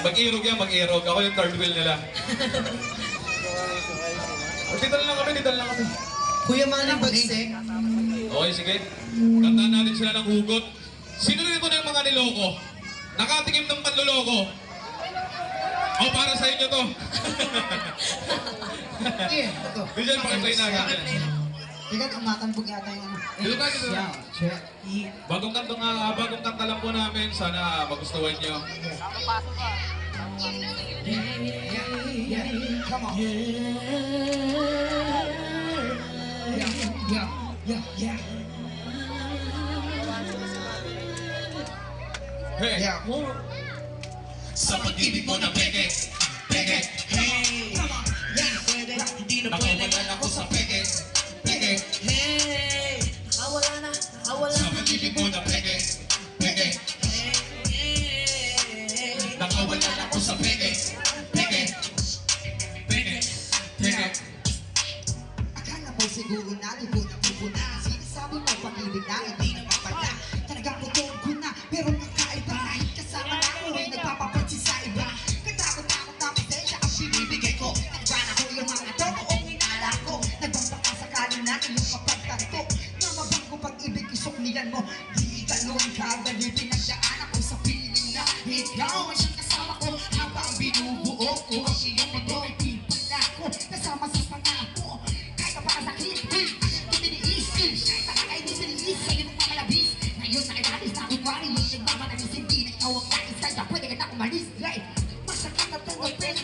Mag-irog yan, mag-irog. Ako yung third wheel nila. Dito lang kami. Kuya Manny Bagsik. Okay, sige. Kantaan natin sila ng hugot. Sino rito na yung mga niloko? Nakatikim ng panluloko? O, para sa inyo to. Ito. Diyan, pakitry natin. Ikaw, kumakambog yata yung ano. Dito tayo, dito. Yeah, check. Bagong kanta lang po namin. Sana magustuhan nyo. Yeah. Come on. Yeah. Hey! Yeah. Sa pag-ibig mo na peke, hey. Nakawalan ako sa peke, hey. Nakawala Sa pag-ibig mo na peke, hey. Nakawalan ako sa peke, hey. Akala mo siguro na libon ang pupuna. Sinasabi mo pag-ibig na hindi naman pala. Talagang puton ko na, pero kakaiba. Kahit kasama na ako ay nagpapapansin sa iba. Katakot-takot na pasensya ang binibigay ko. Nagban ako yung mga totoong inala ko. Nagbambaka sakali na iyong mapagtanto. Na mabago pag-ibig isuklian mo. Di galon ka, dali pinagdaan ako sa piling na ikaw ay siyang kasama ko. Habang binubuo ko ang iyong mundo, di pala ko kasama sa pangako. Kahit napakasakit, tiniis. Kahit nakakay di siniis, sa'yo mong mamalabis. Ngayon na inalis na kunwari, yung nagmamanalis, hindi na ikaw ang nais. Kaya pwede ka na umalis, right? Masakit na tanggapin,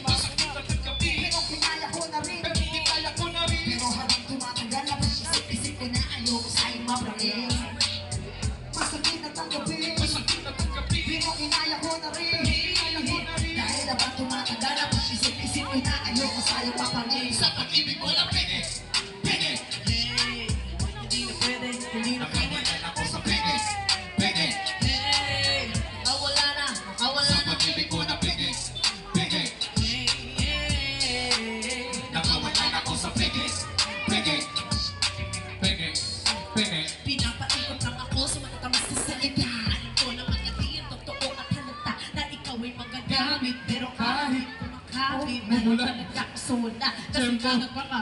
pero kinaya ko na rin. Pero habang tumatagal na isip ko na ayoko sa'yo mabrangin. Masakit na tanggapin, pero kinaya ko na rin. Dahil habang tumatagal na isip ko na ayoko sa'yo mabrangin. Sa pag-ibig mo na peke, Hindi na pwede. nakawalan ako sa peke, Nakawala na. sa pag-ibig mo na peke, nakawalan ako sa peke. Pinapaikot lang ako sa matatamis na salita. Alam ko naman na di ang totoo at halata na ikaw ay magagamit. Pero kahit kumakapit, meron ka nagkakasula. Kasi ka nagpaka